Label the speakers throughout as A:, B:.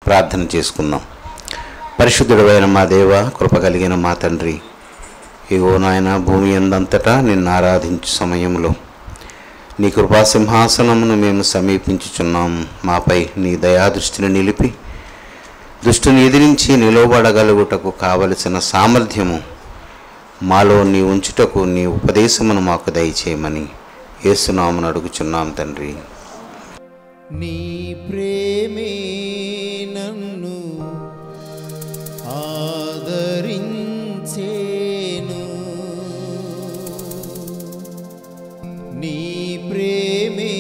A: ప్రార్థన చేసుకుందాం. పరిశుద్ధుడైన మా దేవ, కృప కలిగిన మా తండ్రి, ఇగో నాయన భూమి అందంతటా నిన్ను ఆరాధించు సమయంలో నీ కృపా సింహాసనమును మేము సమీపించుచున్నాము. మాపై నీ దయాదృష్టిని నిలిపి దుష్టుని ఎదిరించి నిలవబడగలుగుటకు కావలసిన సామర్థ్యము మాలో నీ ఉంచుటకు నీ ఉపదేశమును మాకు దయచేయమని యేసునామమున అడుగుచున్నాం తండ్రి.
B: నీ ప్రేమే నన్ను ఆదరించేను, నీ ప్రేమే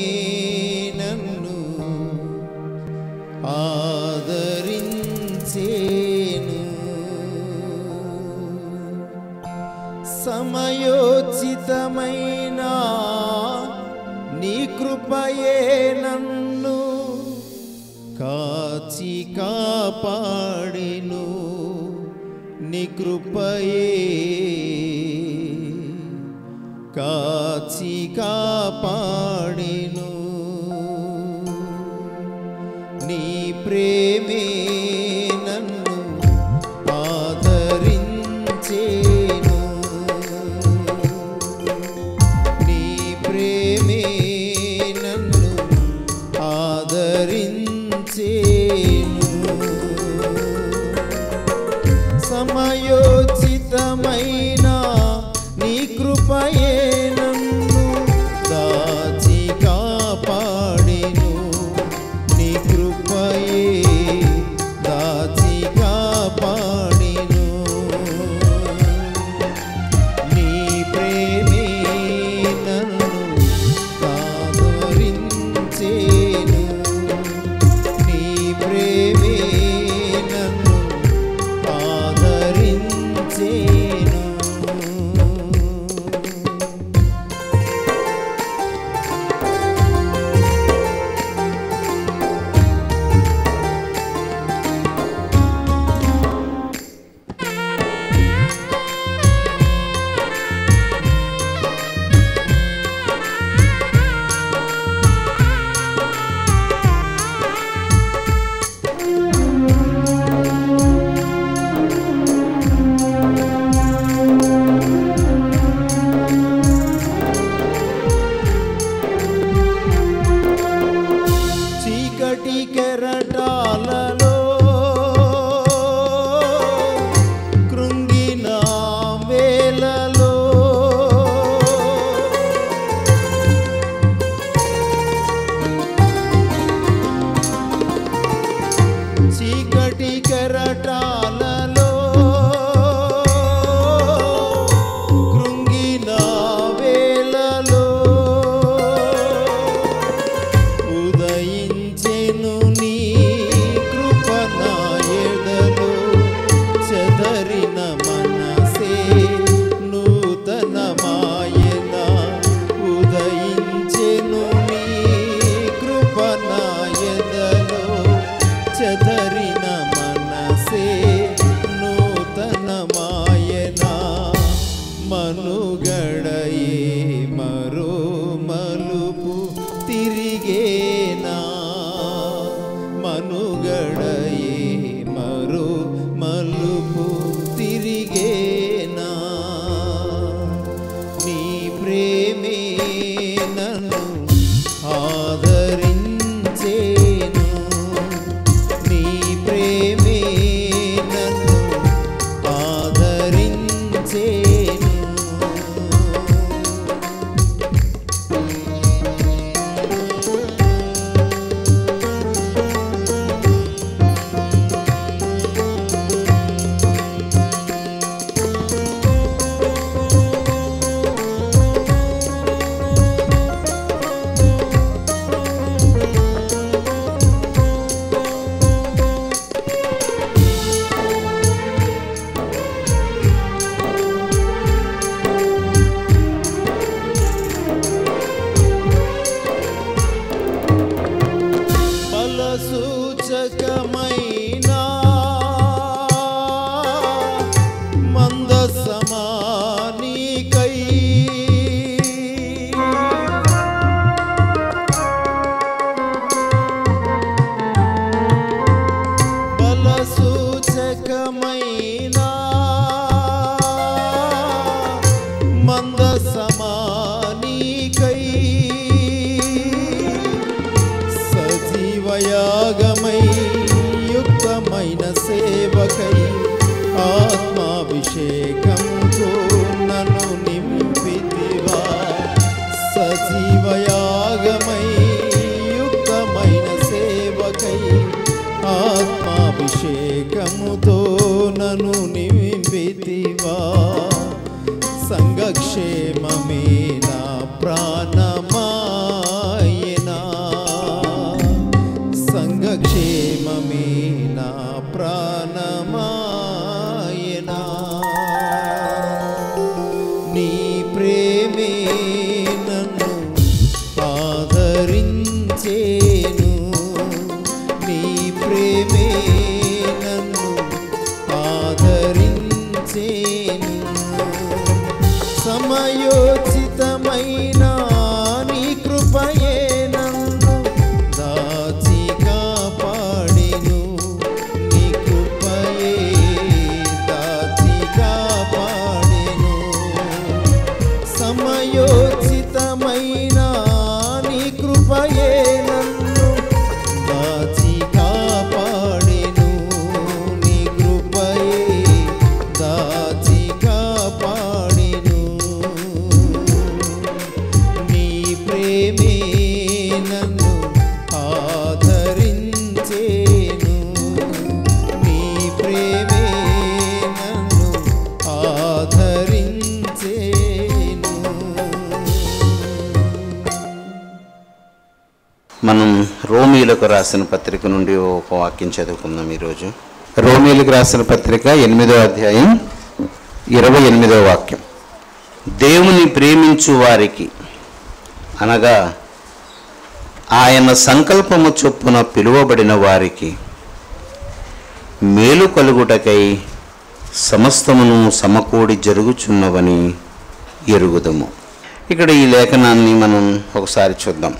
B: నన్ను ఆదరించేను. సమయోచితమైన నీ కృపయే నన్ను కాచి కాపాడెను, నీ కృపయే కాచి కాపాడెను. నీ ప్రేమే నన్ను ఆదరించేను, నీ ప్రేమే నన్ను ఆదరించేను. సమయోచితమైన నీ కృపయే నన్ను దాచి కాపాడెను, నీ కృపయే దాచి కాపాడెను. నీ ప్రేమే నన్ను ఆదరించేను, నీ ప్రేమే నన్ను ఆదరించేను. చీకటి కెరటాలలో కృంగిన వేళలో చీకటి కెరటాలలో కృంగిన వేళలో ఉదయించెను నీ కృప నా ఎదలో, చెదరిన మనసే నూతనమాయన. ఉదయించెను నీ కృప నా ఎదలో, చెదరిన మనసే నూతనమాయన. మనుగడయే మరో మలుపు తిరిగేనా, మనుగడయే మరో మలుపు తిరిగేనా. నీ ప్రేమే నన్ను ఆదరించేను, నీ ప్రేమే నన్ను ఆదరించేను. సూచకమైనా మందసమానికై సజీవయాగమై యుక్తమైన సేవకై ఆత్మాభిషేకంతో నన్ను నింపితివా. సజీవయాగమై యుక్తమైన సేవకై ఆత్మాభిషేకముతో నన్ను నింపితివా. సంఘక్షేమమే నా ప్రాణమాయనా, సంఘక్షేమమే నా ప్రాణమాయనా. నీ ప్రేమే నన్ను ఆదరించేను, నీ ప్రేమే నన్ను ఆదరించేను. సమయోచితమైన నీ కృపయే నన్ను దాచి కాపాడెను, నీ కృపయే దాచి కాపాడెను. సమయోచితమైన నీ కృపయే నన్ను దాచి కాపాడెను, నీ కృపయే దాచి కాపాడెను. నీ ప్రేమే నన్ను ఆదరించేను, నీ ప్రేమే నన్ను ఆదరించేను.
A: మనం రోమీలకు రాసిన పత్రిక నుండి ఒక వాక్యం చదువుకుందాం ఈరోజు. రోమీలకు రాసిన పత్రిక 8వ అధ్యాయం 28వ వాక్యం. దేవుని ప్రేమించు వారికి అనగా ఆయన సంకల్పము చొప్పున పిలువబడిన వారికి మేలు కలుగుటకై సమస్తమును సమకూడి జరుగుచున్నవని ఎరుగుదుము. ఇక్కడ ఈ లేఖనాన్ని మనం ఒకసారి చూద్దాం.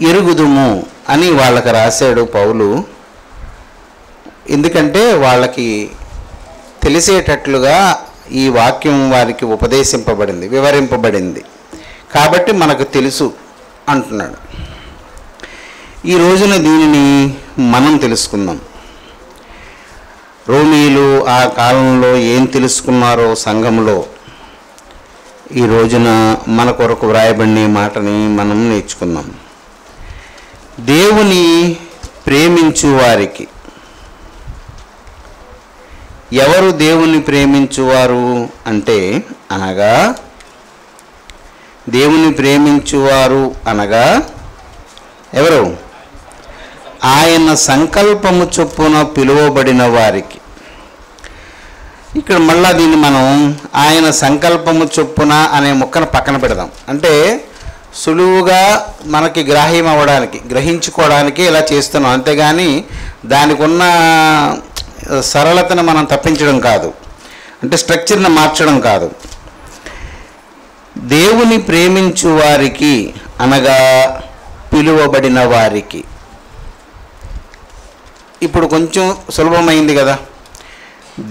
A: ఎరుగుదుము అని వాళ్ళకి రాశాడు పౌలు. ఎందుకంటే వాళ్ళకి తెలిసేటట్లుగా ఈ వాక్యం వారికి ఉపదేశింపబడింది, వివరింపబడింది కాబట్టి మనకు తెలుసు అంటున్నాడు. ఈ రోజున దీనిని మనం తెలుసుకుందాం. రోమీలు ఆ కాలంలో ఏం తెలుసుకున్నారో సంఘంలో ఈ రోజున మన కొరకు వ్రాయబడిన మాటని మనం నేర్చుకుందాం. దేవుని ప్రేమించు వారికి. ఎవరు దేవుని ప్రేమించువారు అంటే అనగా దేవుని ప్రేమించువారు అనగా ఎవరు? ఆయన సంకల్పము చొప్పున పిలువబడిన వారికి. ఇక్కడ మళ్ళా దీన్ని మనం ఆయన సంకల్పము చొప్పున అనే ముక్కను పక్కన పెడదాం. అంటే సులువుగా మనకి గ్రాహ్యం అవ్వడానికి, గ్రహించుకోవడానికి ఇలా చేస్తున్నాం, అంతేగాని దానికి ఉన్న సరళతను మనం తప్పించడం కాదు, అంటే స్ట్రక్చర్ని మార్చడం కాదు. దేవుని ప్రేమించు వారికి అనగా పిలువబడిన వారికి. ఇప్పుడు కొంచెం సులభమైంది కదా.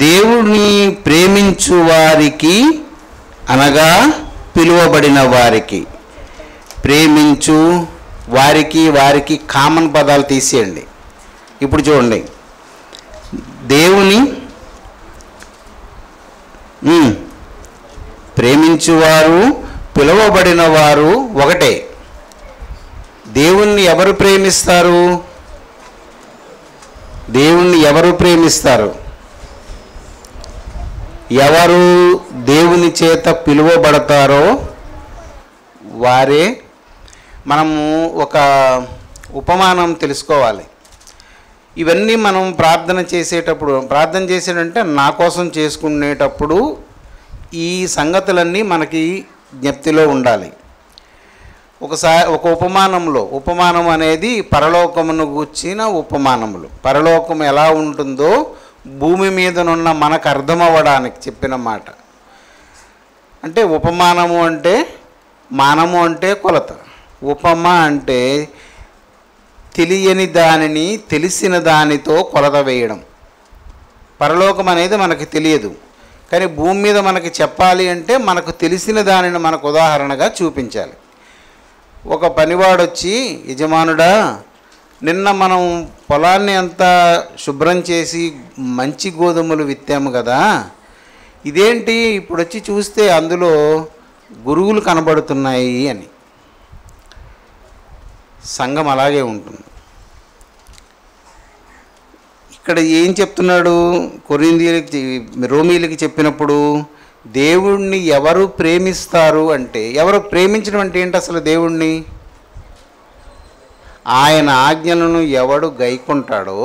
A: దేవుని ప్రేమించు వారికి అనగా పిలువబడిన వారికి. ప్రేమించు వారికి, వారికి కామన్ పదాలు తీసేయండి. ఇప్పుడు చూడండి, దేవుని ప్రేమించువారు పిలువబడిన వారు ఒకటే. దేవుణ్ణి ఎవరు ప్రేమిస్తారు? దేవుణ్ణి ఎవరు ప్రేమిస్తారు? ఎవరు దేవుని చేత పిలువబడతారో వారే. మనము ఒక ఉపమానం తెలుసుకోవాలి. ఇవన్నీ మనం ప్రార్థన చేసేటంటే నా కోసం చేసుకునేటప్పుడు ఈ సంగతులన్నీ మనకి జ్ఞప్తిలో ఉండాలి. ఒక ఉపమానం అనేది పరలోకమును గూర్చిన ఉపమానములు. పరలోకం ఎలా ఉంటుందో భూమి మీదనున్న మనకు అర్థమవ్వడానికి చెప్పిన మాట. అంటే ఉపమానము అంటే, మానము అంటే కొలత, ఉపమ అంటే తెలియని దానిని తెలిసిన దానితో కొలత వేయడం. పరలోకం అనేది మనకు తెలియదు, కానీ భూమి మీద మనకి చెప్పాలి అంటే మనకు తెలిసిన దానిని మనకు ఉదాహరణగా చూపించాలి. ఒక పనివాడు వచ్చి, యజమానుడా నిన్న మనం పొలాన్ని అంతా శుభ్రం చేసి మంచి గోధుమలు విత్తాము కదా, ఇదేంటి ఇప్పుడు వచ్చి చూస్తే అందులో గురుగులు కనబడుతున్నాయి అని. సంఘం అలాగే ఉంటుంది. ఇక్కడ ఏం చెప్తున్నాడు? కొరింథీయులకి, రోమీయులకి చెప్పినప్పుడు దేవుణ్ణి ఎవరు ప్రేమిస్తారు అంటే, ఎవరు ప్రేమించడం అంటే ఏంటి అసలు? దేవుణ్ణి, ఆయన ఆజ్ఞలను ఎవడు గైకొంటాడో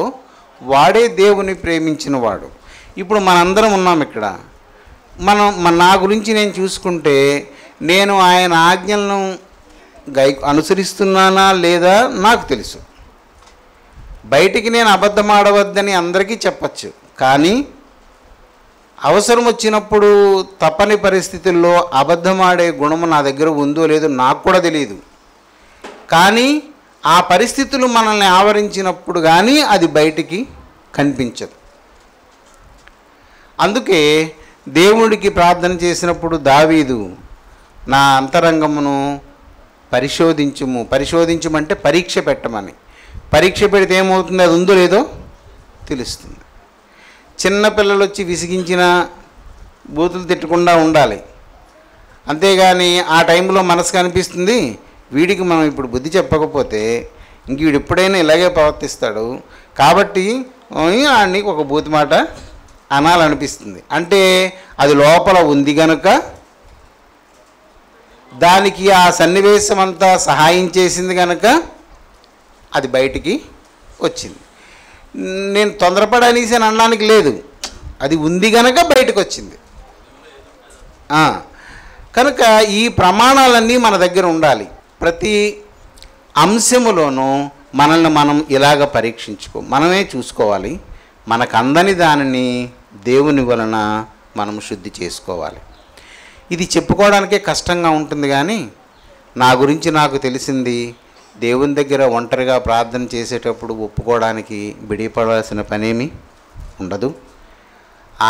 A: వాడే దేవుని ప్రేమించినవాడు. ఇప్పుడు మనందరం ఉన్నాం ఇక్కడ. నా గురించి నేను చూసుకుంటే, నేను ఆయన ఆజ్ఞలను అనుసరిస్తున్నానా లేదా నాకు తెలుసు. బయటికి నేను అబద్ధం ఆడవద్దని అందరికీ చెప్పచ్చు, కానీ అవసరం వచ్చినప్పుడు తప్పని పరిస్థితుల్లో అబద్ధం ఆడే గుణము నా దగ్గర ఉందో లేదో నాకు కూడా తెలియదు. కానీ ఆ పరిస్థితులు మనల్ని ఆవరించినప్పుడు కానీ అది బయటికి కనిపించదు. అందుకే దేవుడికి ప్రార్థన చేసినప్పుడు దావీదు, నా అంతరంగమును పరిశోధించమంటే పరీక్ష పెట్టమని. పరీక్ష పెడితే ఏమవుతుంది? అది ఉందో లేదో తెలుస్తుంది. చిన్నపిల్లలు వచ్చి విసిగించిన బూతులు తిట్టకుండా ఉండాలి. అంతేగాని ఆ టైంలో మనసుకు అనిపిస్తుంది, వీడికి మనం ఇప్పుడు బుద్ధి చెప్పకపోతే ఇంక వీడు ఎప్పుడైనా ఇలాగే ప్రవర్తిస్తాడు, కాబట్టి నీకు ఒక బూతు మాట అనాలనిపిస్తుంది. అంటే అది లోపల ఉంది కనుక, దానికి ఆ సన్నివేశం అంతా సహాయం చేసింది కనుక అది బయటికి వచ్చింది. నేను తొందరపడనేసి అని అనడానికి లేదు, అది ఉంది కనుక బయటకు వచ్చింది. కనుక ఈ ప్రమాణాలన్నీ మన దగ్గర ఉండాలి. ప్రతి అంశములోనూ మనల్ని మనం ఇలాగ మనమే చూసుకోవాలి. మనకు అందని దానిని దేవుని వలన మనం శుద్ధి చేసుకోవాలి. ఇది చెప్పుకోవడానికే కష్టంగా ఉంటుంది, కానీ నా గురించి నాకు తెలిసింది దేవుని దగ్గర ఒంటరిగా ప్రార్థన చేసేటప్పుడు ఒప్పుకోవడానికి బిడిపడాల్సిన పనేమి ఉండదు.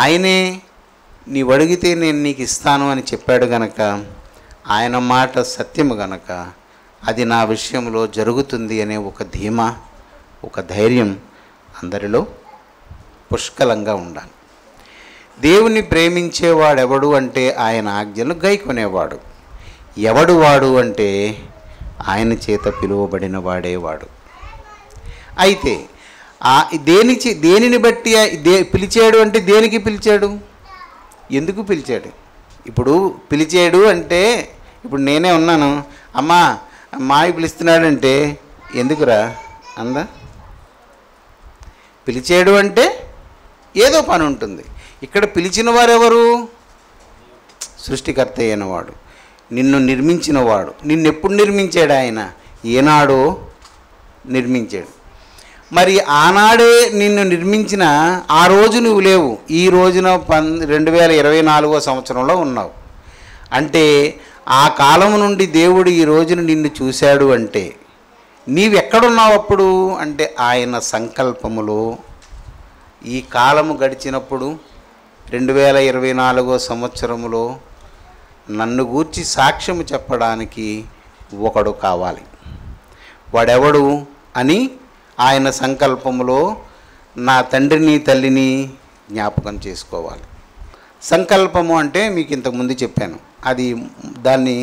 A: ఆయనే నీవు అడిగితే నేను నీకు ఇస్తాను అని చెప్పాడు గనక, ఆయన మాట సత్యము గనక అది నా విషయంలో జరుగుతుంది అనే ఒక ధీమా, ఒక ధైర్యం అందరిలో పుష్కలంగా ఉండాలి. దేవుని ప్రేమించేవాడెవడు అంటే ఆయన ఆజ్ఞలు గైకొనేవాడు. ఎవడు వాడు అంటే ఆయన చేత పిలువబడిన వాడేవాడు. అయితే దేనిని బట్టి పిలిచాడు అంటే దేనికి పిలిచాడు, ఎందుకు పిలిచాడు? ఇప్పుడు పిలిచాడు అంటే, ఇప్పుడు నేనే ఉన్నాను, అమ్మా మావి పిలుస్తున్నాడంటే ఎందుకురా అందా? పిలిచాడు అంటే ఏదో పని ఉంటుంది. ఇక్కడ పిలిచిన వారెవరు? సృష్టికర్త అయినవాడు, నిన్ను నిర్మించినవాడు. నిన్నెప్పుడు నిర్మించాడు ఆయన? ఏనాడో నిర్మించాడు. మరి ఆనాడే నిన్ను నిర్మించిన ఆ రోజు నువ్వు లేవు, ఈ రోజున 2024వ సంవత్సరంలో ఉన్నావు. అంటే ఆ కాలం నుండి దేవుడు ఈ రోజున నిన్ను చూశాడు అంటే నీవెక్కడున్నావు అప్పుడు అంటే ఆయన సంకల్పములో. ఈ కాలము గడిచినప్పుడు 2024వ సంవత్సరములో నన్ను గూర్చి సాక్ష్యము చెప్పడానికి ఒకడు కావాలి. వాడెవడు అని ఆయన సంకల్పములో నా తండ్రిని తల్లిని జ్ఞాపకం చేసుకోవాలి. సంకల్పము అంటే మీకు ఇంతకుముందు చెప్పాను, అది దాన్ని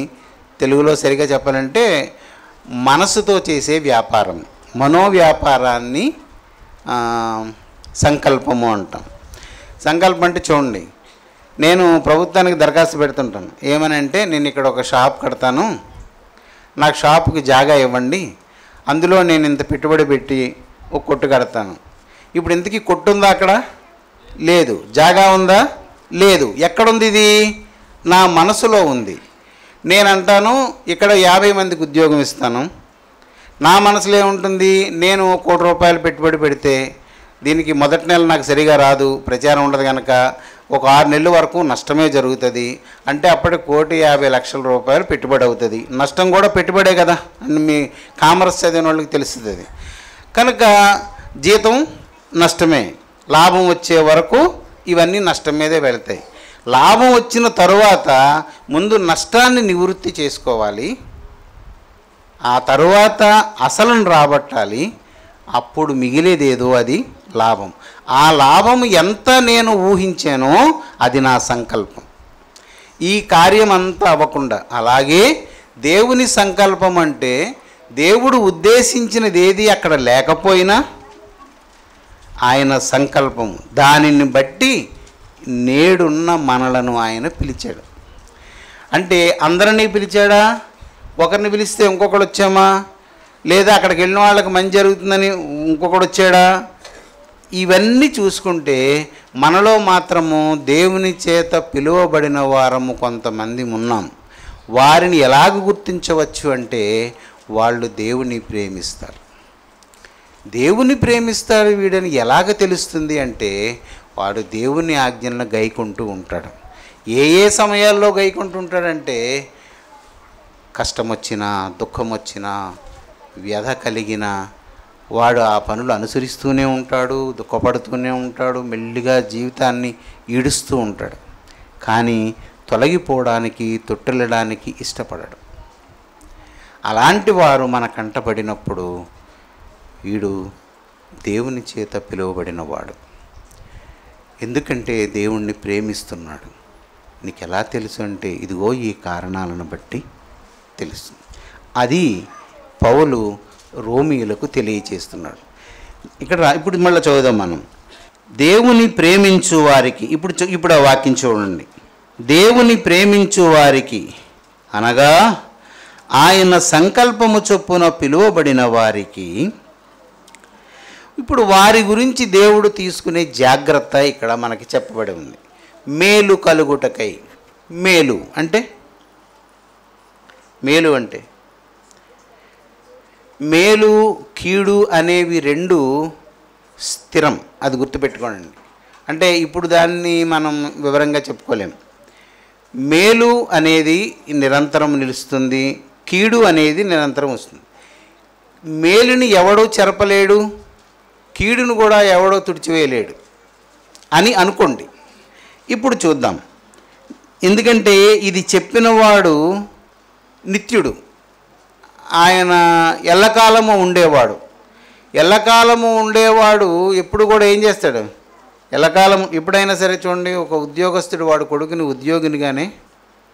A: తెలుగులో సరిగా చెప్పాలంటే మనసుతో చేసే వ్యాపారం, మనోవ్యాపారాన్ని సంకల్పము అంటాం. సంకల్పం అంటే చూడండి, నేను ప్రభుత్వానికి దరఖాస్తు పెడుతుంటాను. ఏమని అంటే, నేను ఇక్కడ ఒక షాప్ కడతాను, నాకు షాపుకి జాగా ఇవ్వండి, అందులో నేను ఇంత పెట్టుబడి పెట్టి ఒక కొట్టు కడతాను. ఇప్పుడు ఇంతకీ కొట్టు ఉందా అక్కడ? లేదు. జాగా ఉందా? లేదు. ఎక్కడుంది ఇది? నా మనసులో ఉంది. నేను అంటాను ఇక్కడ 50 మందికి ఉద్యోగం ఇస్తాను. నా మనసులో ఏముంటుంది? నేను ₹1,00,00,000 పెట్టుబడి పెడితే దీనికి మొదటి నెల నాకు సరిగా రాదు, ప్రచారం ఉండదు కనుక ఒక 6 నెలల వరకు నష్టమే జరుగుతుంది. అంటే అప్పటికి ₹1,50,00,000 పెట్టుబడి అవుతుంది. నష్టం కూడా పెట్టుబడే కదా అని మీ కామర్స్ చదివిన వాళ్ళకి తెలుస్తుంది. అది కనుక జీతం నష్టమే, లాభం వచ్చే వరకు ఇవన్నీ నష్టం మీదే వెళ్తాయి. లాభం వచ్చిన తరువాత ముందు నష్టాన్ని నివృత్తి చేసుకోవాలి, ఆ తరువాత అసలును రాబట్టాలి, అప్పుడు మిగిలేదేదో అది లాభం. ఆ లాభం ఎంత నేను ఊహించానో అది నా సంకల్పం. ఈ కార్యం అంతా అవ్వకుండా, అలాగే దేవుని సంకల్పం అంటే దేవుడు ఉద్దేశించినది ఏది అక్కడ లేకపోయినా ఆయన సంకల్పం, దానిని బట్టి నేడున్న మనలను ఆయన పిలిచాడు. అంటే అందరినీ పిలిచాడా? ఒకరిని పిలిస్తే ఇంకొకడు వచ్చామా? లేదా అక్కడికి వెళ్ళిన వాళ్ళకి మంచి జరుగుతుందని ఇంకొకడు వచ్చాడా? ఇవన్నీ చూసుకుంటే మనలో మాత్రము దేవుని చేత పిలువబడిన వారము కొంతమంది ఉన్నాం. వారిని ఎలాగ గుర్తించవచ్చు అంటే వాళ్ళు దేవుని ప్రేమిస్తారు. దేవుని ప్రేమిస్తారు వీడని ఎలాగ తెలుస్తుంది అంటే వాడు దేవుని ఆజ్ఞలను గైకుంటూ ఉంటాడు. ఏ ఏ సమయాల్లో గైకుంటూ ఉంటాడంటే కష్టం వచ్చినా, దుఃఖం వచ్చినా, వ్యధ కలిగినా వాడు ఆ పనులు అనుసరిస్తూనే ఉంటాడు, దుఃఖపడుతూనే ఉంటాడు, మెల్లిగా జీవితాన్ని ఈడుస్తూ ఉంటాడు. కానీ తొలగిపోవడానికి, తొట్టిల్లడానికి ఇష్టపడడు. అలాంటి వారు మన కంటపడినప్పుడు వీడు దేవుని చేత పిలువబడినవాడు. ఎందుకంటే దేవుణ్ణి ప్రేమిస్తున్నాడు. నీకు ఎలా తెలుసు అంటే ఇదిగో ఈ కారణాలను బట్టి తెలుసు. అది పౌలు రోమీయులకు తెలియచేస్తున్నాడు. ఇప్పుడు మళ్ళీ చదువుదాం మనం. దేవుని ప్రేమించు వారికి, ఇప్పుడు ఆ వాక్యం చూడండి. దేవుని ప్రేమించు వారికి అనగా ఆయన సంకల్పము చొప్పున పిలువబడిన వారికి, ఇప్పుడు వారి గురించి దేవుడు తీసుకునే జాగ్రత్త ఇక్కడ మనకి చెప్పబడి ఉంది. మేలు కలుగుటకై. మేలు అంటే మేలు కీడు అనేవి రెండు స్థిరం, అది గుర్తుపెట్టుకోండి. అంటే ఇప్పుడు దాన్ని మనం వివరంగా చెప్పుకోలేం. మేలు అనేది నిరంతరం నిలుస్తుంది, కీడు అనేది నిరంతరం వస్తుంది. మేలుని ఎవడో చెరపలేడు, కీడును కూడా ఎవడో తుడిచివేయలేడు అని అనుకోండి. ఇప్పుడు చూద్దాం. ఎందుకంటే ఇది చెప్పినవాడు నిత్యుడు, ఆయన ఎల్లకాలము ఉండేవాడు. ఎల్లకాలము ఉండేవాడు ఎప్పుడు కూడా ఏం చేస్తాడు? ఎల్లకాలం ఎప్పుడైనా సరే చూడండి, ఒక ఉద్యోగస్తుడు వాడు కొడుకుని ఉద్యోగినిగానే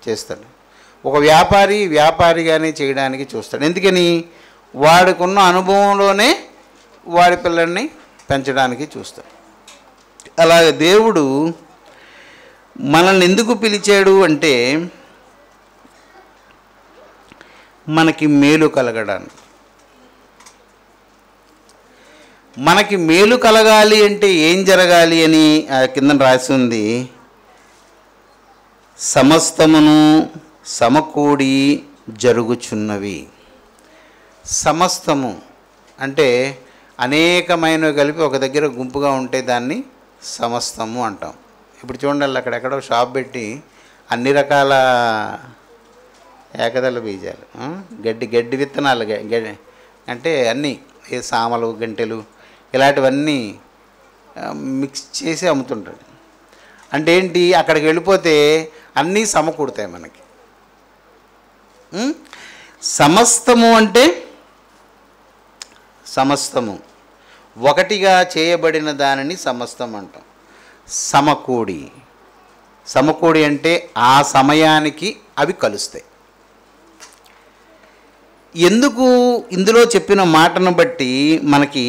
A: చేస్తాడు, ఒక వ్యాపారిగానే చేయడానికి చూస్తాడు. ఎందుకని? వాడికున్న అనుభవంలోనే వాడి పిల్లల్ని పెంచడానికి చూస్తాడు. అలాగే దేవుడు మనల్ని ఎందుకు పిలిచాడు అంటే మనకి మేలు కలగడానికి. మనకి మేలు కలగాలి అంటే ఏం జరగాలి అని కింద రాసి ఉంది. సమస్తమును సమకూడి జరుగుచున్నవి. సమస్తము అంటే అనేకమైనవి కలిపి ఒక దగ్గర గుంపుగా ఉంటే దాన్ని సమస్తము అంటాం. ఇప్పుడు చూడండి, అక్కడెక్కడో షాప్ పెట్టి అన్ని రకాల ఏకదళ బీజాలు, గడ్డి విత్తనాలు, అంటే అన్నీ సామలు, గంటెలు ఇలాంటివన్నీ మిక్స్ చేసి అమ్ముతుంటాడు. అంటే ఏంటి? అక్కడికి వెళ్ళిపోతే అన్నీ సమకూడతాయి మనకి. సమస్తము అంటే సమస్తము ఒకటిగా చేయబడిన దానిని సమస్తం అంటాం. సమకూడి అంటే ఆ సమయానికి అవి కలుస్తాయి. ఎందుకు ఇందులో చెప్పిన మాటను బట్టి మనకి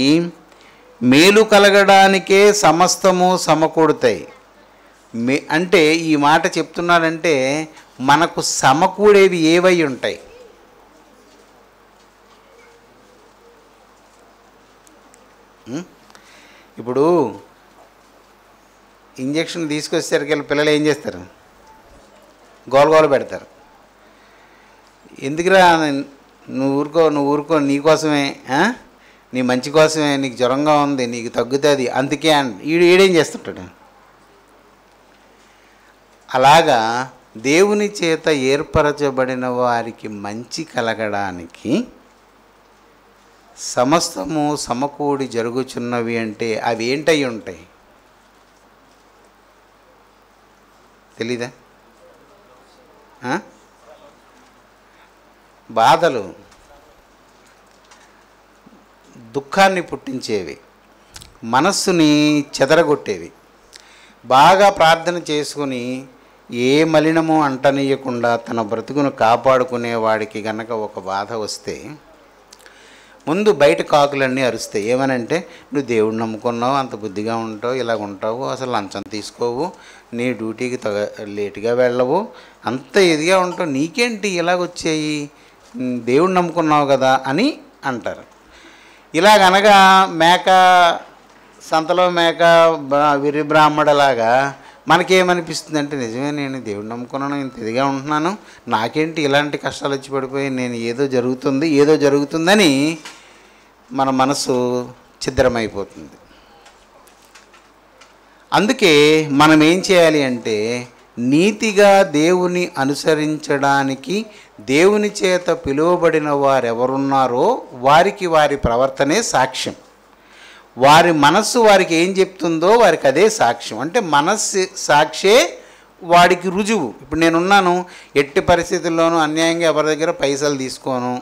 A: మేలు కలగడానికే సమస్తము సమకూడతాయి అంటే ఈ మాట చెప్తున్నాడంటే మనకు సమకూడేవి ఏవై ఉంటాయి? ఇప్పుడు ఇంజక్షన్ తీసుకొచ్చేసరికి పిల్లలు ఏం చేస్తారు? గోల పెడతారు. ఎందుకురా, నువ్వు ఊరుకో నీకోసమే, నీ మంచి కోసమే, నీకు జ్వరంగా ఉంది, నీకు తగ్గుతుంది అందుకే ఈడేం చేస్తుంటాడు? అలాగా దేవుని చేత ఏర్పరచబడిన వారికి మంచి కలగడానికి సమస్తము సమకూడి జరుగుచున్నవి అంటే అవి ఏంటై ఉంటాయి? తెలీదా? బాధలు, దుఃఖాన్ని పుట్టించేవి, మనస్సుని చెదరగొట్టేవి. బాగా ప్రార్థన చేసుకుని ఏ మలినము అంటనీయకుండా తన బ్రతుకును కాపాడుకునే వాడికి గనక ఒక బాధ వస్తే ముందు బయట కాకులన్నీ అరుస్తాయి. ఏమనంటే, నువ్వు దేవుడిని నమ్ముకున్నావు, అంత బుద్ధిగా ఉంటావు, ఇలాగ ఉంటావు, అసలు లంచం తీసుకోవు, నీ డ్యూటీకి లేటుగా వెళ్ళవు, అంత ఇదిగా ఉంటావు, నీకేంటి ఇలాగొచ్చాయి, దేవుడిని నమ్ముకున్నావు కదా అని అంటారు. ఇలాగనగా మేక సంతలో మేక విరి బ్రాహ్మడలాగా మనకేమనిపిస్తుంది అంటే, నిజమే నేను దేవుడిని నమ్ముకున్నాను, ఇంత ఇదిగా ఉంటున్నాను, నాకేంటి ఇలాంటి కష్టాలు వచ్చి పడిపోయి, నేను ఏదో జరుగుతుందని మన మనసు ఛిద్రమైపోతుంది. అందుకే మనం ఏం చేయాలి అంటే, నీతిగా దేవుని అనుసరించడానికి దేవుని చేత పిలువబడిన వారెవరున్నారో వారికి వారి ప్రవర్తనే సాక్ష్యం. వారి మనస్సు వారికి ఏం చెప్తుందో వారికి అదే సాక్ష్యం. అంటే మనస్సు సాక్షే వాడికి రుజువు. ఇప్పుడు నేనున్నాను, ఎట్టి పరిస్థితుల్లోనూ అన్యాయంగా ఎవరి దగ్గర పైసలు తీసుకోను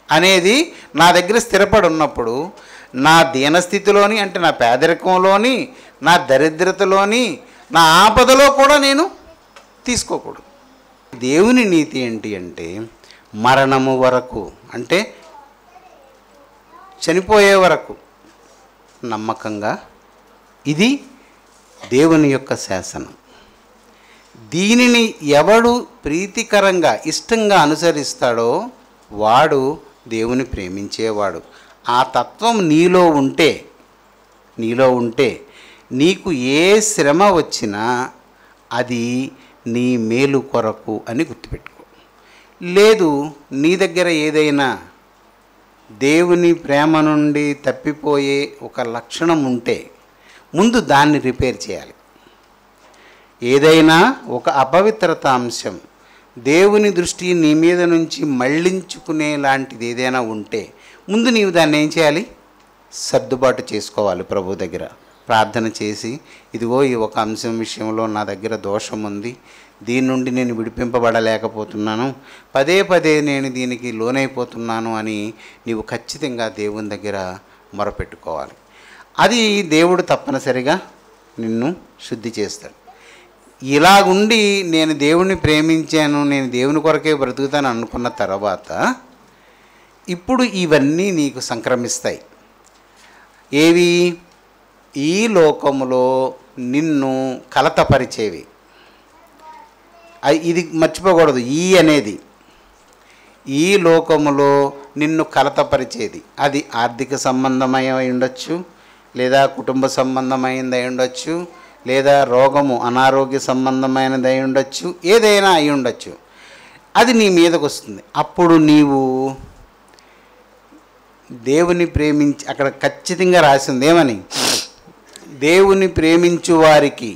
A: అనేది నా దగ్గర స్థిరపడి ఉన్నప్పుడు, నా దీనస్థితిలోని అంటే నా పేదరికంలోని, నా దరిద్రతలోని, నా ఆపదలో కూడా నేను తీసుకోకూడదు. దేవుని నీతి ఏంటి అంటే, మరణము వరకు అంటే చనిపోయే వరకు నమ్మకంగా, ఇది దేవుని యొక్క శాసనం. దీనిని ఎవడు ప్రీతికరంగా ఇష్టంగా అనుసరిస్తాడో వాడు దేవుని ప్రేమించేవాడు. ఆ తత్వం నీలో ఉంటే నీకు ఏ శ్రమ వచ్చినా అది నీ మేలు కొరకు అని గుర్తుపెట్టుకో. లేదు, నీ దగ్గర ఏదైనా దేవుని ప్రేమ నుండి తప్పిపోయే ఒక లక్షణం ఉంటే ముందు దాన్ని రిపేర్ చేయాలి. ఏదైనా ఒక అపవిత్రత అంశం దేవుని దృష్టి నీ మీద నుంచి మళ్ళించుకునే లాంటిది ఏదైనా ఉంటే ముందు నీవు దాన్ని ఏం చేయాలి? సర్దుబాటు చేసుకోవాలి. ప్రభు దగ్గర ప్రార్థన చేసి, ఇదిగో ఈ ఒక అంశం విషయంలో నా దగ్గర దోషం ఉంది, దీని నుండి నేను విడిపింపబడలేకపోతున్నాను, పదే పదే నేను దీనికి లోనైపోతున్నాను అని నీవు ఖచ్చితంగా దేవుని దగ్గర మొరపెట్టుకోవాలి. అది దేవుడు తప్పనిసరిగా నిన్ను శుద్ధి చేస్తాడు. ఇలాగుండి నేను దేవుణ్ణి ప్రేమించాను, నేను దేవుని కొరకే బ్రతుకుతాను అనుకున్న తర్వాత ఇప్పుడు ఇవన్నీ నీకు సంక్రమిస్తాయి. ఏవి? ఈ లోకములో నిన్ను కలతపరిచేవి. ఇది మర్చిపోకూడదు. ఈ అనేది ఈ లోకములో నిన్ను కలతపరిచేది. అది ఆర్థిక సంబంధమై ఉండొచ్చు, లేదా కుటుంబ సంబంధమైనది అయి ఉండొచ్చు, లేదా రోగము అనారోగ్య సంబంధమైనది అయి ఉండొచ్చు, ఏదైనా అయి ఉండొచ్చు. అది నీ మీదకు వస్తుంది. అప్పుడు నీవు దేవుని ప్రేమించి, అక్కడ ఖచ్చితంగా రాసింది ఏమని? దేవుని ప్రేమించు వారికి,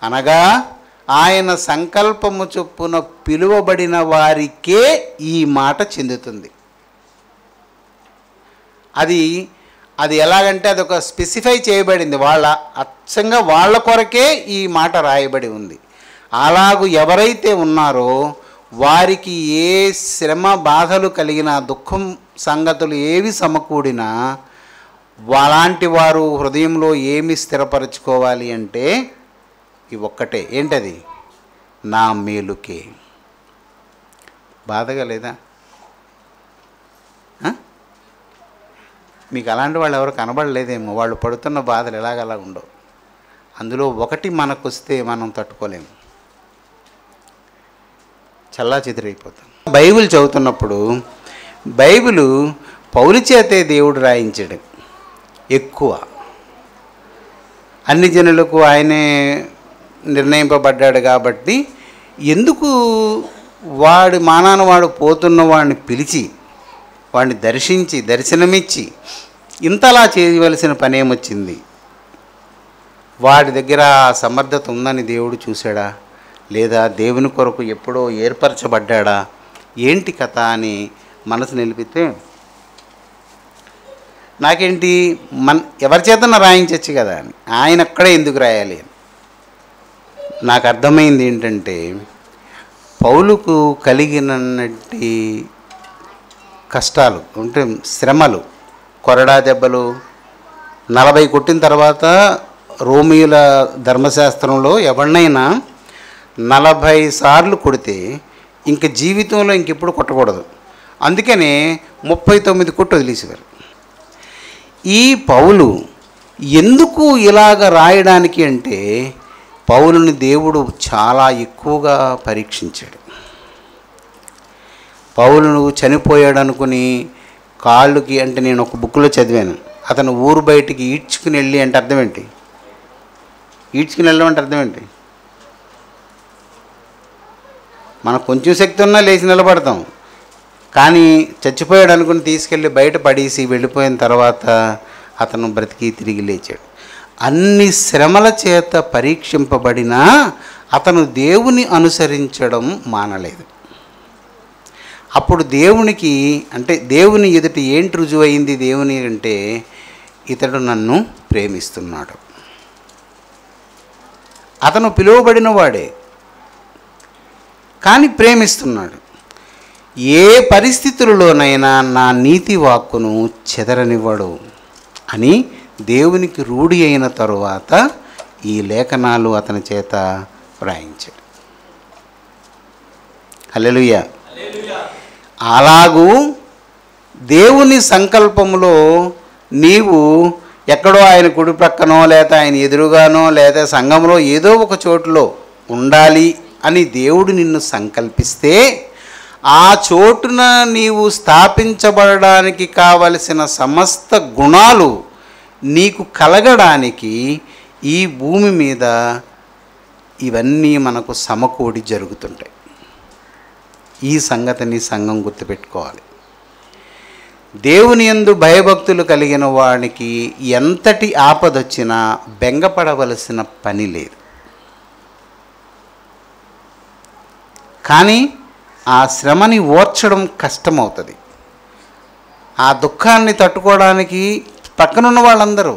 A: అనగా ఆయన సంకల్పము చొప్పున పిలువబడిన వారికే ఈ మాట చెందుతుంది. అది ఎలాగంటే అదొక స్పెసిఫై చేయబడింది, అచ్చంగా వాళ్ళ కొరకే ఈ మాట రాయబడి ఉంది. అలాగూ ఎవరైతే ఉన్నారో వారికి ఏ శ్రమ బాధలు కలిగిన, దుఃఖం సంగతులు ఏవి సమకూడినా అలాంటి వారు హృదయంలో ఏమి స్థిరపరచుకోవాలి అంటే ఈ ఒక్కటే. ఏంటది? నా మేలుకే. బాధగా లేదా? మీకు అలాంటి వాళ్ళు ఎవరు కనబడలేదేమో. వాళ్ళు పడుతున్న బాధలు ఎలాగలా ఉండవు. అందులో ఒకటి మనకు వస్తే మనం తట్టుకోలేము, చల్లా చెదిరైపోతాం. బైబిల్ చదువుతున్నప్పుడు బైబిలు పౌలు చేతే దేవుడు రాయించాడు ఎక్కువ. అన్ని జనులకు ఆయనే నిర్ణయింపబడ్డాడు కాబట్టి ఎందుకు వాడి మానాన వాడు పోతున్న వాడిని పిలిచి వాడిని దర్శించి దర్శనమిచ్చి ఇంతలా చేయవలసిన పని ఏమొచ్చింది? వాడి దగ్గర సమర్థత ఉందని దేవుడు చూశాడా, లేదా దేవుని కొరకు ఎప్పుడో ఏర్పరచబడ్డా, ఏంటి కథ అని మనసు నిలిపితే, నాకేంటి ఎవరి చేతన రాయించవచ్చు కదా అని, ఆయన అక్కడే ఎందుకు రాయాలి అని నాకు అర్థమైంది. ఏంటంటే పౌలుకు కలిగినట్టి కష్టాలు అంటే శ్రమలు కొరడా దెబ్బలు 40 కొట్టిన తర్వాత రోమిల ధర్మశాస్త్రంలో ఎవరినైనా 40 సార్లు కొడితే ఇంక జీవితంలో ఇంకెప్పుడు కొట్టకూడదు. అందుకనే 39 కొట్టు వదిలేసేవారు. ఈ పౌలు ఎందుకు ఇలాగ రాయడానికి అంటే పౌలుని దేవుడు చాలా ఎక్కువగా పరీక్షించాడు. పౌలును చనిపోయాడు అనుకుని కాళ్ళకి అంటే నేను ఒక బుక్లో చదివాను, అతను ఊరు బయటికి ఈడ్చుకుని వెళ్ళి అంటే అర్థం ఏంటి? ఈడ్చుకుని వెళ్ళడం అంటే అర్థం ఏంటి? మనకు కొంచెం శక్తి ఉన్నా లేచి నిలబడతాం, కానీ చచ్చిపోయాడు అనుకుని తీసుకెళ్ళి బయట పడేసి వెళ్ళిపోయిన తర్వాత అతను బ్రతికి తిరిగి లేచాడు. అన్ని శ్రమల చేత పరీక్షింపబడినా అతను దేవుని అనుసరించడం మానలేదు. అప్పుడు దేవునికి అంటే దేవుని ఎదుట ఏంటి రుజువైంది? దేవుని అంటే ఇతడు నన్ను ప్రేమిస్తున్నాడు. అతను పిలువబడిన వాడే కానీ ప్రేమిస్తున్నాడు. ఏ పరిస్థితులలోనైనా నా నీతి వాక్కును చెదరనివ్వడు అని దేవునికి రూఢి అయిన తరువాత ఈ లేఖనాలు అతని చేత వ్రాయించాడు. హల్లెలూయా. అలాగూ దేవుని సంకల్పములో నీవు ఎక్కడో ఆయన కుడి ప్రక్కనో లేదా ఆయన ఎదురుగానో లేదా సంఘంలో ఏదో ఒక చోటులో ఉండాలి అని దేవుడు నిన్ను సంకల్పిస్తే ఆ చోటున నీవు స్థాపించబడడానికి కావలసిన సమస్త గుణాలు నీకు కలగడానికి ఈ భూమి మీద ఇవన్నీ మనకు సమకూడి జరుగుతుంటాయి. ఈ సంగతిని సంఘం గుర్తుపెట్టుకోవాలి. దేవుని యందు భయభక్తులు కలిగిన వానికి ఎంతటి ఆపదొచ్చినా బెంగపడవలసిన పని లేదు. కానీ ఆ శ్రమని ఓర్చడం కష్టమవుతుంది. ఆ దుఃఖాన్ని తట్టుకోవడానికి పక్కనున్న వాళ్ళందరూ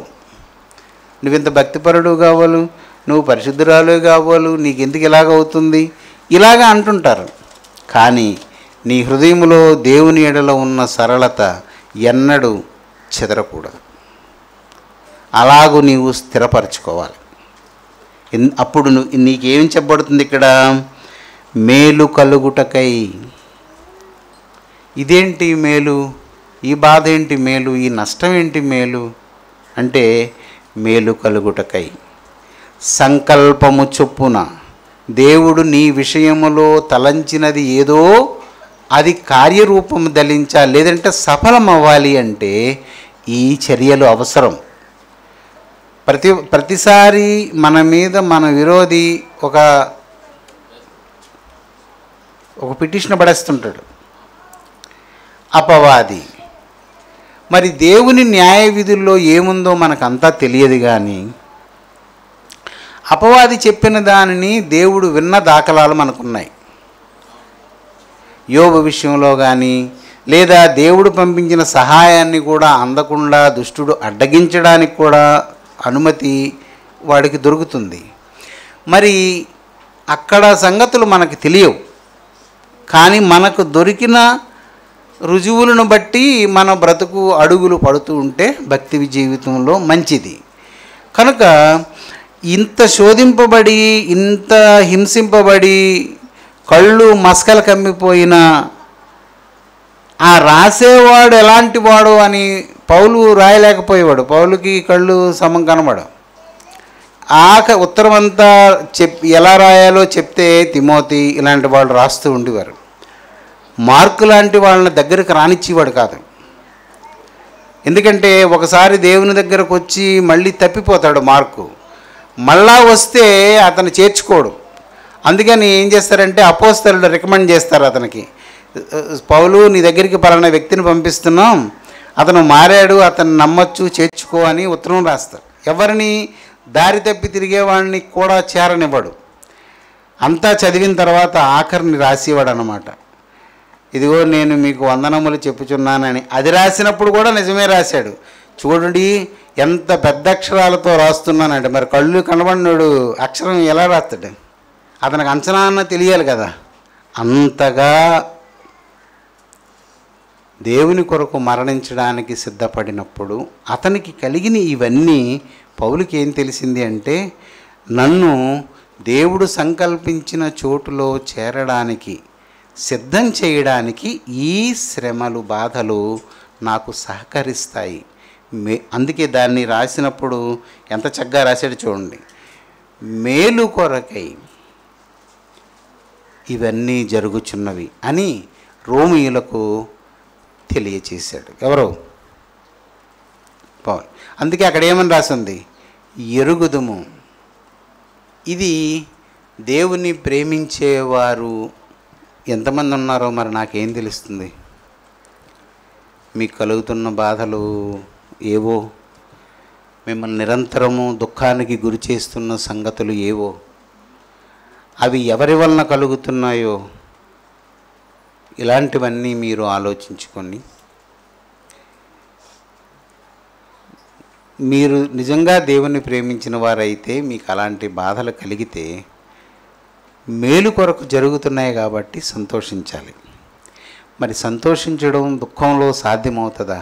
A: నువ్వింత భక్తిపరుడు కావాలి, నువ్వు పరిశుద్ధురాలు కావాలి, నీకు ఎందుకు ఇలాగవుతుంది ఇలాగా అంటుంటారు. కానీ నీ హృదయంలో దేవుని ఎడలో ఉన్న సరళత ఎన్నడూ చెదరకూడదు. అలాగూ నీవు స్థిరపరచుకోవాలి. అప్పుడు నీకేం చెప్పబడుతుంది ఇక్కడ? మేలు కలుగుటకై. ఇదేంటి మేలు? ఈ బాధ ఏంటి మేలు? ఈ నష్టం ఏంటి మేలు అంటే మేలు కలుగుటకై సంకల్పము చొప్పున దేవుడు నీ విషయములో తలంచినది ఏదో అది కార్యరూపం ధరించాలి, లేదంటే సఫలం అవ్వాలి అంటే ఈ చర్యలు అవసరం. ప్రతిసారి మన మీద మన విరోధి ఒక పిటిషన్ పడేస్తుంటాడు, అపవాది. మరి దేవుని న్యాయ విధుల్లో ఏముందో మనకంతా తెలియదు. కానీ అపవాది చెప్పిన దానిని దేవుడు విన్న దాఖలాలు మనకున్నాయి. యోబు విషయంలో కానీ లేదా దేవుడు పంపించిన సహాయాన్ని కూడా అందకుండా దుష్టుడు అడ్డగించడానికి కూడా అనుమతి వాడికి దొరుకుతుంది. మరి అక్కడ సంగతులు మనకు తెలియవు, కానీ మనకు దొరికిన రుజువులను బట్టి మన బ్రతుకు అడుగులు పడుతూ ఉంటే భక్తి జీవితంలో మంచిది. కనుక ఇంత శోధింపబడి ఇంత హింసింపబడి కళ్ళు మస్కలు కమ్మిపోయిన ఆ రాసేవాడు ఎలాంటి వాడు అని పౌలు రాయలేకపోయేవాడు. పౌలుకి కళ్ళు సమం కనబడు. ఉత్తరం అంతా ఎలా రాయాలో చెప్తే తిమోతి ఇలాంటి వాళ్ళు రాస్తూ ఉండేవారు. మార్కు లాంటి వాళ్ళని దగ్గరికి రానిచ్చేవాడు కాదు. ఎందుకంటే ఒకసారి దేవుని దగ్గరకు వచ్చి మళ్ళీ తప్పిపోతాడు మార్కు, మళ్ళా వస్తే అతను చేర్చుకోడు. అందుకని ఏం చేస్తారంటే అపోస్తలుడు రికమెండ్ చేస్తారు అతనికి, పౌలు నీ దగ్గరికి పలానా వ్యక్తిని పంపిస్తున్నాం, అతను మారాడు, అతను నమ్మచ్చు, చేర్చుకో అని ఉత్తరం రాస్తారు. ఎవరిని దారి తప్పి తిరిగేవాడిని కూడా చేరనివ్వడు. అంతా చదివిన తర్వాత ఆఖరిని రాసేవాడు అన్నమాట. ఇదిగో నేను మీకు వందనములు చెప్పుచున్నానని. అది రాసినప్పుడు కూడా నిజమే రాశాడు. చూడండి ఎంత పెద్ద అక్షరాలతో రాస్తున్నానంటే, మరి కళ్ళు కనబడినాడు అక్షరం ఎలా రాస్తాడు? అతనికి అంచనా అన్న తెలియాలి కదా. అంతగా దేవుని కొరకు మరణించడానికి సిద్ధపడినప్పుడు అతనికి కలిగిన ఇవన్నీ పౌలుకి ఏం తెలిసింది అంటే, నన్ను దేవుడు సంకల్పించిన చోటులో చేరడానికి సిద్ధం చేయడానికి ఈ శ్రమలు బాధలు నాకు సహకరిస్తాయి. అందుకే దాన్ని రాసినప్పుడు ఎంత చక్కగా రాశాడు చూడండి. మేలు కొరకై ఇవన్నీ జరుగుచున్నవి అని రోమీయులకు తెలియచేశాడు. ఎవరు? పౌలు. అందుకే అక్కడ ఏమని రాసింది? ఎరుగుదుము. ఇది దేవుని ప్రేమించేవారు ఎంతమంది ఉన్నారో మరి నాకేం తెలుస్తుంది? మీకు కలుగుతున్న బాధలు ఏవో, మిమ్మల్ని నిరంతరము దుఃఖానికి గురి చేస్తున్న సంగతులు ఏవో, అవి ఎవరి వలన కలుగుతున్నాయో ఇలాంటివన్నీ మీరు ఆలోచించుకొని, మీరు నిజంగా దేవుని ప్రేమించిన వారైతే మీకు అలాంటి బాధలు కలిగితే మేలు కొరకు జరుగుతున్నాయి కాబట్టి సంతోషించాలి. మరి సంతోషించడం దుఃఖంలో సాధ్యమవుతుందా?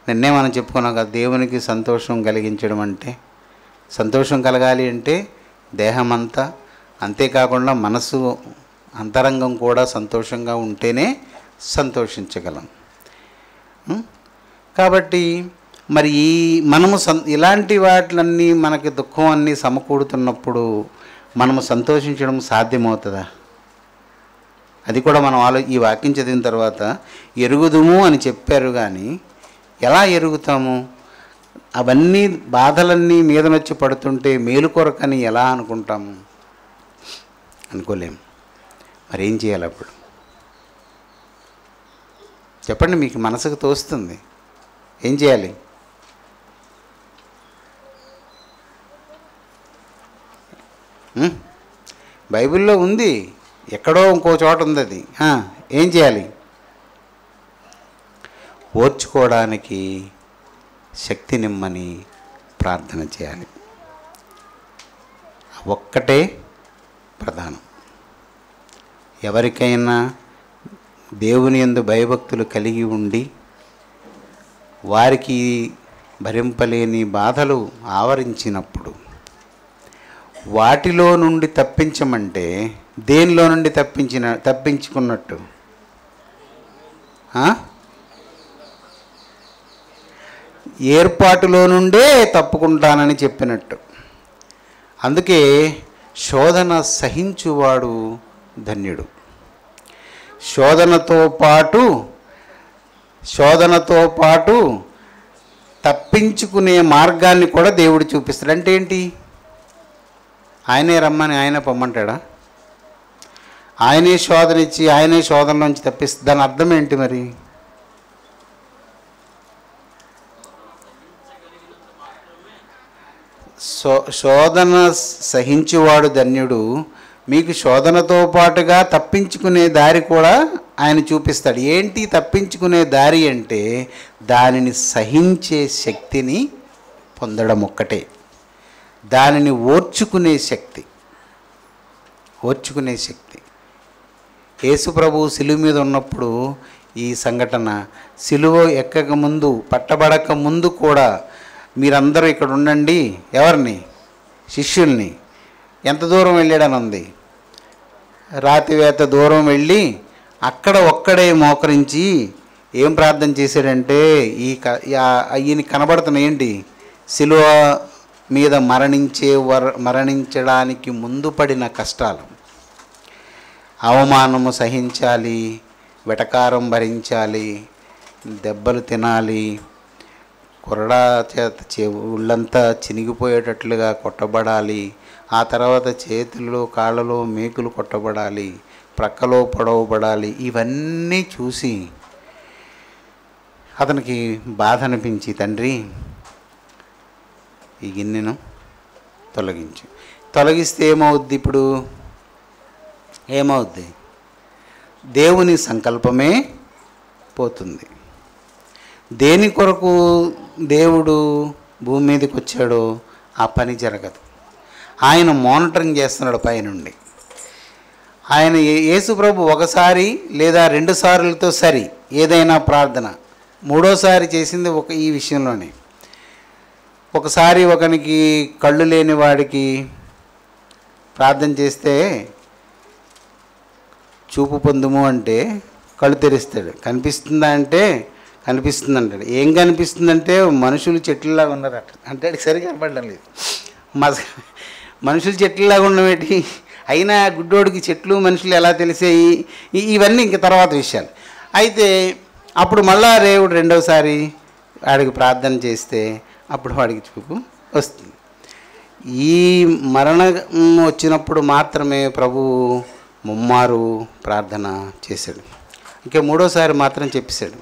A: నిన్నే మనం చెప్పుకున్నాం కదా, దేవునికి సంతోషం కలిగించడం అంటే, సంతోషం కలగాలి అంటే దేహమంతా, అంతేకాకుండా మనసు అంతరంగం కూడా సంతోషంగా ఉంటేనే సంతోషించగలం. కాబట్టి మరి మనము ఇలాంటి వాటిలన్నీ మనకి దుఃఖం అన్నీ సమకూడుతున్నప్పుడు మనము సంతోషించడం సాధ్యమవుతుందా? అది కూడా మనం ఈ వాక్యం చదివిన తర్వాత ఎరుగుదుము అని చెప్పారు, కానీ ఎలా ఎరుగుతాము? అవన్నీ బాధలన్నీ మీదనొచ్చి పడుతుంటే మేలు కొరకని ఎలా అనుకుంటాము? అనుకోలేము. మరి ఏం చేయాలి అప్పుడు? చెప్పండి, మీకు మనసుకు తోస్తుంది. ఏం చేయాలి? బైబిల్లో ఉంది, ఎక్కడో ఇంకో చోట ఉంది అది. ఏం చేయాలి? ఓర్చుకోవడానికి శక్తి నిమ్మని ప్రార్థన చేయాలి. ఒక్కటే ప్రధానం. ఎవరికైనా దేవుని యందు భయభక్తులు కలిగి ఉండి వారికి భరింపలేని బాధలు ఆవరించినప్పుడు వాటిలో నుండి తప్పించమంటే దేనిలో నుండి తప్పించుకున్నట్టు? ఏర్పాటులో నుండే తప్పుకుంటానని చెప్పినట్టు. అందుకే శోధన సహించువాడు ధన్యుడు. శోధనతో పాటు తప్పించుకునే మార్గాన్ని కూడా దేవుడు చూపిస్తాడు. అంటే ఏంటి? ఆయనే రమ్మని ఆయన పొమ్మంటాడా? ఆయనే శోధన ఇచ్చి ఆయనే శోధనలోంచి తప్పిస్తే దాని అర్థం ఏంటి మరి? శోధన సహించువాడు ధన్యుడు. మీకు శోధనతో పాటుగా తప్పించుకునే దారి కూడా ఆయన చూపిస్తాడు. ఏంటి తప్పించుకునే దారి అంటే దానిని సహించే శక్తిని పొందడం ఒక్కటే. దానిని ఓర్చుకునే శక్తి. యేసు ప్రభువు సిలువ మీద ఉన్నప్పుడు ఈ సంఘటన, సిలువ ఎక్కక ముందు, పట్టబడక ముందు కూడా మీరందరూ ఇక్కడ ఉండండి. ఎవరిని? శిష్యుల్ని. ఎంత దూరం వెళ్ళాడని ఉంది? రాతివేత దూరం వెళ్ళి అక్కడ ఒక్కడే మోకరించి ఏం ప్రార్థన చేశాడంటే, ఈయన కనబడుతున్న ఏంటి? సిలువ మీద మరణించడానికి ముందు పడిన కష్టాలు, అవమానము సహించాలి, వెటకారం భరించాలి, దెబ్బలు తినాలి, కొరడా చేత ఒళ్ళంతా చినిగిపోయేటట్లుగా కొట్టబడాలి, ఆ తర్వాత చేతుల్లో కాళ్ళలో మేకులు కొట్టబడాలి, ప్రక్కలో పొడవబడాలి. ఇవన్నీ చూసి అతనికి బాధ అనిపించి, తండ్రి ఈ గిన్నెను తొలగిస్తే ఏమవుద్ది? ఇప్పుడు ఏమవుద్ది? దేవుని సంకల్పమే పోతుంది. దేని కొరకు దేవుడు భూమి మీదకి వచ్చాడో ఆ పని జరగదు. ఆయన మానిటరింగ్ చేస్తున్నాడు పైనుండి. ఆయన యేసు ప్రభు ఒకసారి లేదా 2 సార్లతో సరి ఏదైనా ప్రార్థన, మూడోసారి చేసింది ఈ విషయంలోనే. ఒకసారి ఒకనికి కళ్ళు లేని వాడికి ప్రార్థన చేస్తే చూపు పొందుము అంటే కళ్ళు తెరుస్తాడు. కనిపిస్తుందా అంటే కనిపిస్తుంది అంటాడు. ఏం కనిపిస్తుందంటే మనుషులు చెట్లలాగా ఉన్నారు అంటే సరిగా కనపడడం లేదు. మనుషులు చెట్లలాగా ఉండమేంటి, అయినా గుడ్డోడికి చెట్లు మనుషులు ఎలా తెలిసాయి, ఇవన్నీ ఇంక తర్వాత విషయాలు. అయితే అప్పుడు మళ్ళా దేవుడు రెండోసారి వాడికి ప్రార్థన చేస్తే అప్పుడు వాడికి చూపు వస్తుంది. ఈ మరణం వచ్చినప్పుడు మాత్రమే ప్రభువు ముమ్మారు ప్రార్థన చేశాడు. ఇంకా మూడోసారి మాత్రం చెప్పేశాడు,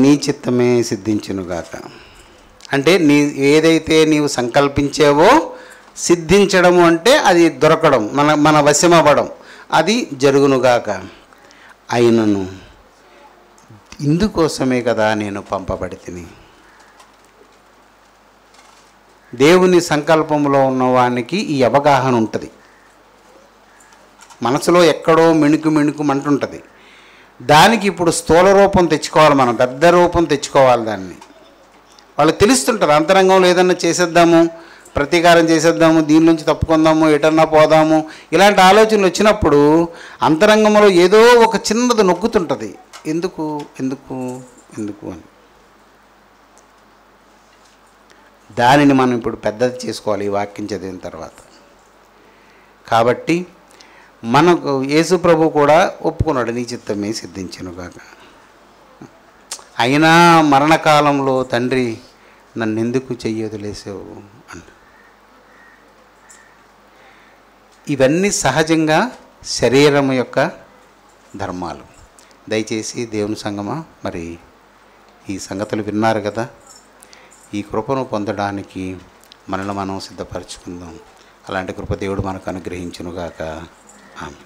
A: నీ చిత్తమే సిద్ధించునుగాక. అంటే ఏదైతే నీవు సంకల్పించావో సిద్ధించడము అంటే అది దొరకడం, మన వశమవ్వడం, అది జరుగునుగాక. అయినను ఇందుకోసమే కదా నేను పంపబడితిని. దేవుని సంకల్పంలో ఉన్నవానికి ఈ అవగాహన ఉంటుంది. మనసులో ఎక్కడో మిణుకుమంటుంటుంది. దానికి ఇప్పుడు స్థూల రూపం తెచ్చుకోవాలి, మనం పెద్ద రూపం తెచ్చుకోవాలి. దాన్ని వాళ్ళకి తెలుస్తుంటుంది. అంతరంగంలో ఏదన్నా చేసేద్దాము, ప్రతీకారం చేసేద్దాము, దీని నుంచి తప్పుకుందాము, ఎటన్నా పోదాము, ఇలాంటి ఆలోచనలు వచ్చినప్పుడు అంతరంగంలో ఏదో ఒక చిన్నది నొక్కుతుంటుంది. ఎందుకు ఎందుకు ఎందుకు అని. దానిని మనం ఇప్పుడు పెద్దది చేసుకోవాలి ఈ వాక్యం చదివిన తర్వాత. కాబట్టి మనకు యేసు ప్రభు కూడా ఒప్పుకున్నాడు, నీ చిత్తమే సిద్ధించునుగాక. అయినా మరణకాలంలో తండ్రి నన్ను ఎందుకు చెయ్యొదిలేసావు అన్న. ఇవన్నీ సహజంగా శరీరం యొక్క ధర్మాలు. దయచేసి దేవుని సంగమా, మరి ఈ సంగతులు విన్నారు కదా, ఈ కృపను పొందడానికి మనల్ని మనం సిద్ధపరచుకుందాం. అలాంటి కృప దేవుడు మనకు అనుగ్రహించునుగాక. ఆమెన్.